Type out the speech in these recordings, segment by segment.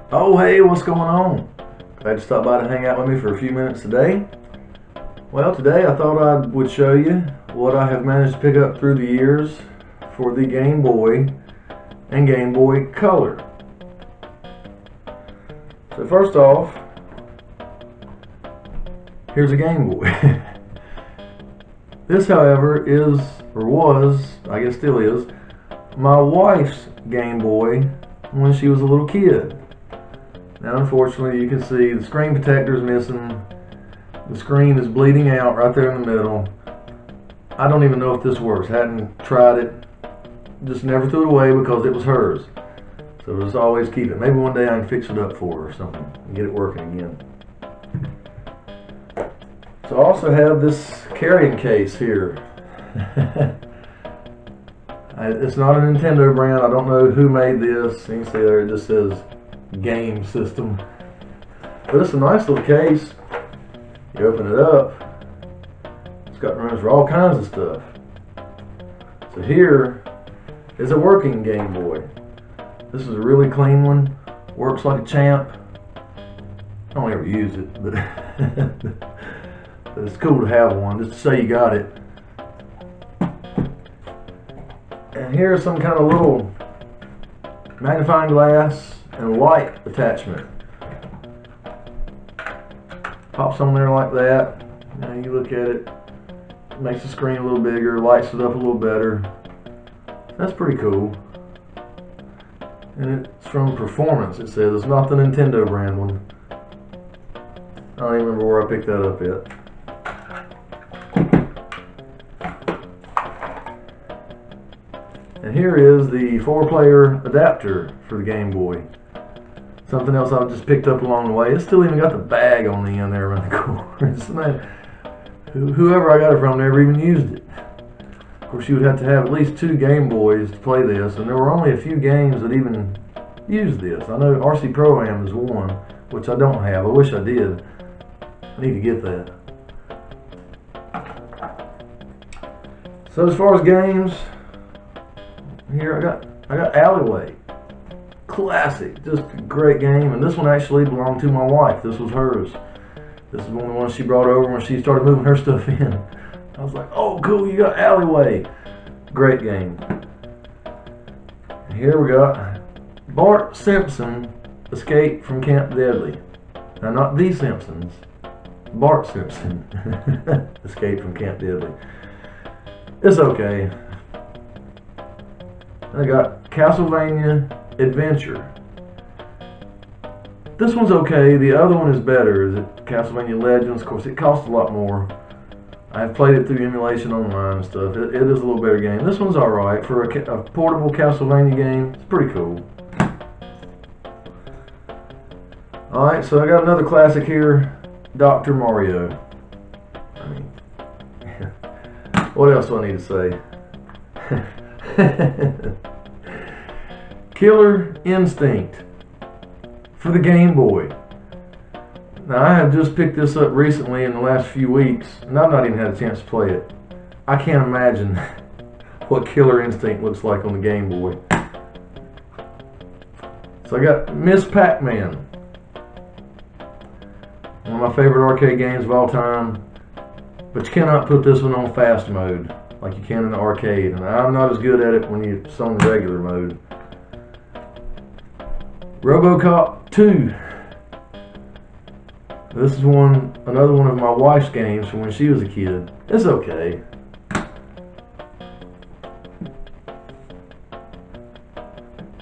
Oh, hey, what's going on? Glad you stopped by to hang out with me for a few minutes today. Well, today I thought I would show you what I have managed to pick up through the years for the Game Boy and Game Boy Color. So first off, here's a Game Boy. This, however, is, or was, I guess still is, my wife's Game Boy when she was a little kid. Now, unfortunately, you can see the screen protector is missing. The screen is bleeding out right there in the middle. I don't even know if this works. Hadn't tried it. Just never threw it away because it was hers. So just always keep it. Maybe one day I can fix it up for her or something and get it working again. So I also have this carrying case here. It's not a Nintendo brand. I don't know who made this. You can see there it just says game system. But it's a nice little case. You open it up. It's got rooms for all kinds of stuff. So here is a working Game Boy. This is a really clean one. Works like a champ. I don't ever use it, but but it's cool to have one, just to say you got it. And here's some kind of little magnifying glass and light attachment. Pops on there like that. Now you look at it, makes the screen a little bigger, lights it up a little better. That's pretty cool. And it's from Performance, it says. It's not the Nintendo brand one. I don't even remember where I picked that up yet. And here is the 4-player adapter for the Game Boy. Something else I just picked up along the way. It's still even got the bag on the end there around the corner. Whoever I got it from never even used it. Of course, you would have to have at least 2 Game Boys to play this, and there were only a few games that even used this. I know RC Pro-Am is one, which I don't have. I wish I did. I need to get that. So as far as games, here I got Alleyway. Classic, just a great game, and this one actually belonged to my wife. This was hers. This is one of the ones she brought over when she started moving her stuff in. I was like, oh cool, you got Alleyway. Great game. And here we got Bart Simpson Escape from Camp Deadly. Now not the Simpsons, Bart Simpson Escape from Camp Deadly. It's okay. I got Castlevania Adventure. This one's okay. The other one is better. Is it Castlevania Legends? Of course, it costs a lot more. I've played it through emulation online and stuff. It is a little better game. This one's alright for a portable Castlevania game. It's pretty cool. Alright, so I got another classic here, Dr. Mario. I mean, what else do I need to say? Killer Instinct for the Game Boy. Now I have just picked this up recently in the last few weeks, and I've not even had a chance to play it. I can't imagine what Killer Instinct looks like on the Game Boy. So I got Miss Pac-Man, one of my favorite arcade games of all time, but you cannot put this one on fast mode like you can in the arcade, and I'm not as good at it when it's on the regular mode. RoboCop 2. This is another one of my wife's games from when she was a kid. It's okay.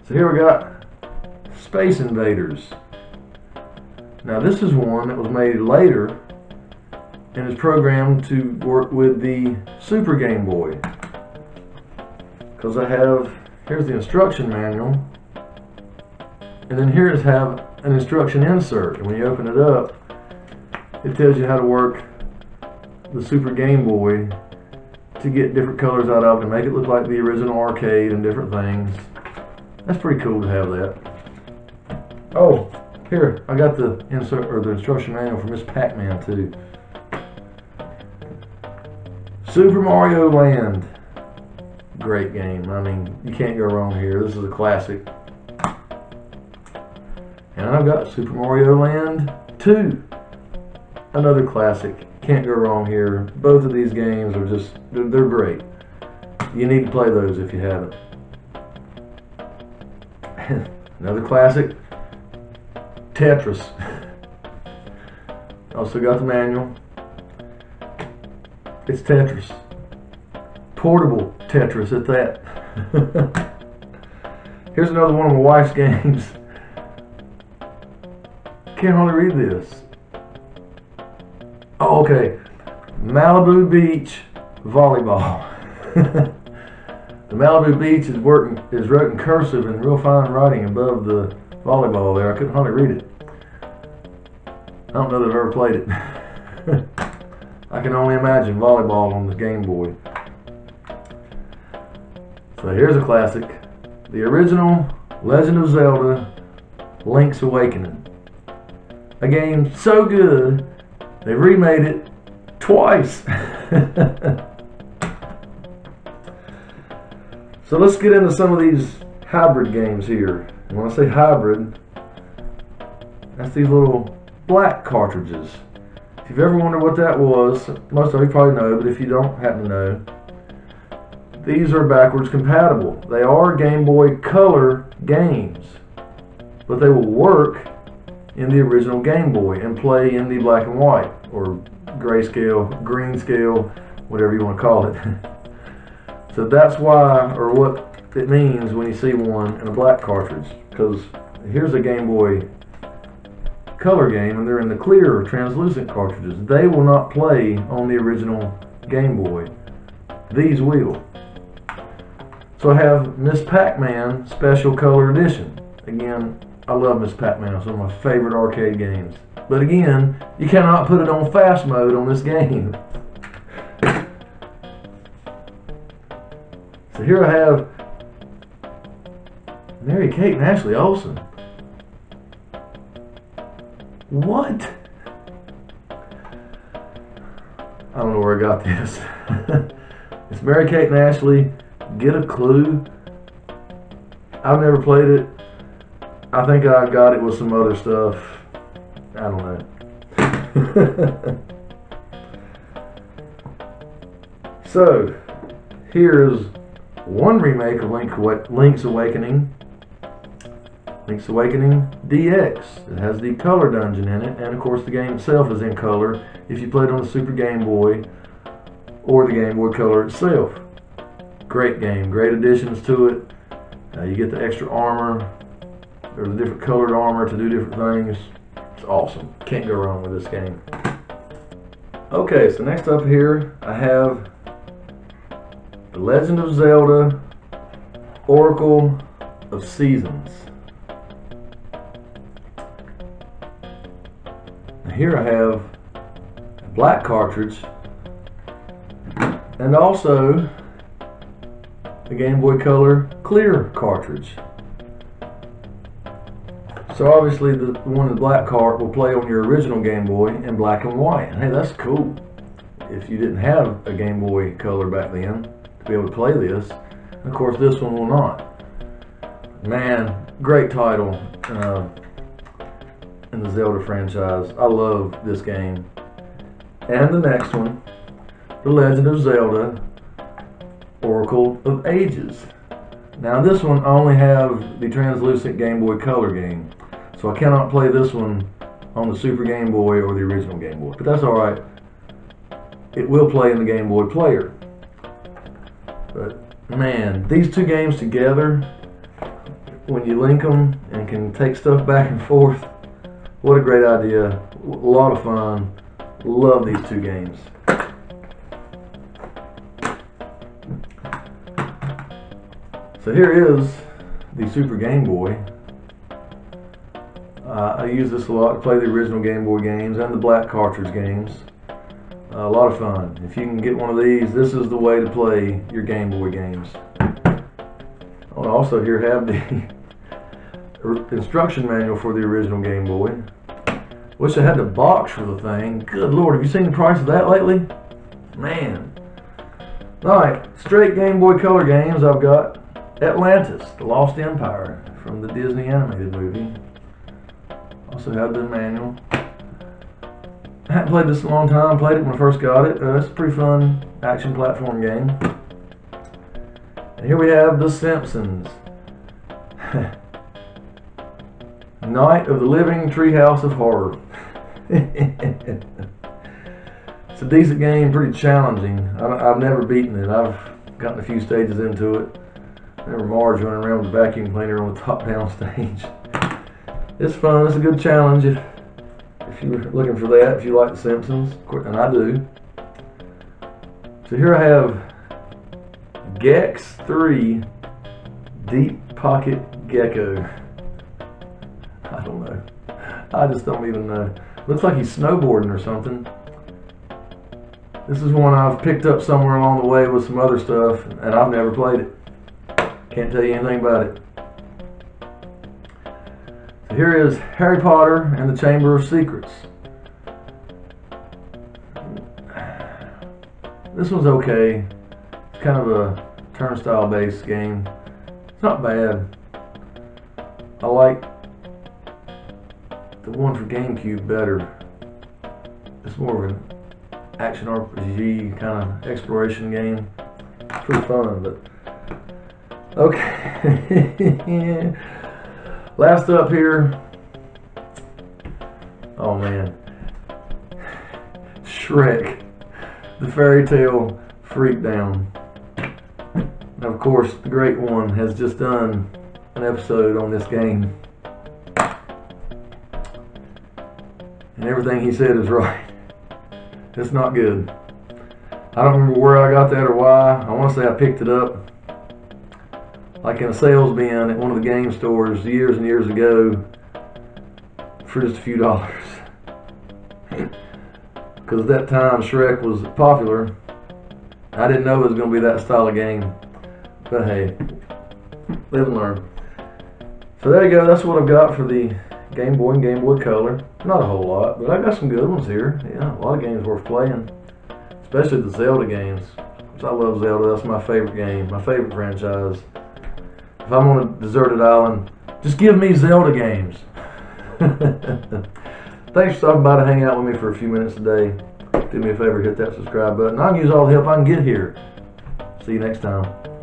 So here we got Space Invaders. Now this is one that was made later and is programmed to work with the Super Game Boy. Because here's the instruction manual. And then here is have an instruction insert, and when you open it up, it tells you how to work the Super Game Boy to get different colors out of it and make it look like the original arcade and different things. That's pretty cool to have that. Oh, here, I got the insert or the instruction manual for Miss Pac-Man too. Super Mario Land. Great game. I mean, you can't go wrong here. This is a classic. And I've got Super Mario Land 2. Another classic. Can't go wrong here. Both of these games are just, they're great. You need to play those if you haven't. Another classic, Tetris. Also got the manual. It's Tetris. Portable Tetris at that. Here's another one of my wife's games. Can't hardly read this. Oh, okay. Malibu Beach volleyball. The Malibu Beach is wrote in cursive and real fine writing above the volleyball there. I couldn't hardly read it. I don't know that I've ever played it. I can only imagine volleyball on the Game Boy. So here's a classic. The original Legend of Zelda Link's Awakening. A game so good, they've remade it twice. So let's get into some of these hybrid games here. And when I say hybrid, that's these little black cartridges. If you've ever wondered what that was, most of you probably know, but if you don't happen to know, these are backwards compatible. They are Game Boy Color games, but they will work in the original Game Boy and play in the black and white, or grayscale, green scale, whatever you want to call it. So that's why, or what it means when you see one in a black cartridge, because here's a Game Boy Color game and they're in the clear translucent cartridges. They will not play on the original Game Boy. These will. So I have Miss Pac-Man Special Color Edition. Again, I love Miss Pac-Man. It's one of my favorite arcade games. But again, you cannot put it on fast mode on this game. So here I have Mary-Kate and Ashley Olsen. What? I don't know where I got this. It's Mary-Kate and Ashley. Get a Clue. I've never played it. I think I got it with some other stuff. I don't know. So, here's one remake of Link's Awakening. Link's Awakening DX. It has the color dungeon in it, and of course the game itself is in color if you play it on the Super Game Boy or the Game Boy Color itself. Great game, great additions to it. You get the extra armor. There's a different colored armor to do different things. It's awesome. Can't go wrong with this game. Okay, so next up here I have The Legend of Zelda Oracle of Seasons. Here I have a black cartridge and also a Game Boy Color clear cartridge. So obviously the one in the black cart will play on your original Game Boy in black and white. And hey, that's cool. If you didn't have a Game Boy Color back then to be able to play this. And of course this one will not. Man, great title. In the Zelda franchise. I love this game. And the next one, The Legend of Zelda Oracle of Ages. Now this one I only have the translucent Game Boy Color game, so I cannot play this one on the Super Game Boy or the original Game Boy, but that's alright. It will play in the Game Boy player. But man, these two games together, when you link them and can take stuff back and forth, what a great idea. A lot of fun. Love these two games. So here is the Super Game Boy. I use this a lot to play the original Game Boy games and the black cartridge games. A lot of fun. If you can get one of these, this is the way to play your Game Boy games. I also here have the instruction manual for the original Game Boy. Wish I had the box for the thing. Good Lord, have you seen the price of that lately? Man. Alright, straight Game Boy Color games. I've got Atlantis, The Lost Empire from the Disney animated movie. also have the manual. I hadn't played this in a long time. Played it when I first got it. It's a pretty fun action platform game. And here we have The Simpsons. Night of the Living Treehouse of Horror. It's a decent game, pretty challenging. I've never beaten it. I've gotten a few stages into it. Remember Marge running around with a vacuum cleaner on the top-down stage. It's fun. It's a good challenge if you're looking for that, if you like The Simpsons, and I do. So here I have Gex 3 Deep Pocket Gecko. I don't know. I just don't even know. Looks like he's snowboarding or something. This is one I've picked up somewhere along the way with some other stuff, and I've never played it. Can't tell you anything about it. So here is Harry Potter and the Chamber of Secrets. This one's okay. It's kind of a turnstile based game. It's not bad. I like the one for GameCube better. It's more of an action RPG kind of exploration game. Pretty fun, but okay. Last up here. Oh man. Shrek, the Fairy Tale Freakdown. Now, of course, the Great One has just done an episode on this game. And everything he said is right. It's not good. I don't remember where I got that or why. I want to say I picked it up like in a sales bin at one of the game stores years and years ago for just a few dollars. Because at that time Shrek was popular. I didn't know it was going to be that style of game. But hey, live and learn. So there you go. That's what I've got for the Game Boy and Game Boy Color. Not a whole lot, but I got some good ones here. Yeah, a lot of games worth playing. Especially the Zelda games. Which I love Zelda. That's my favorite game. My favorite franchise. If I'm on a deserted island, just give me Zelda games. Thanks for stopping by to hang out with me for a few minutes today. Do me a favor, hit that subscribe button. I can use all the help I can get here. See you next time.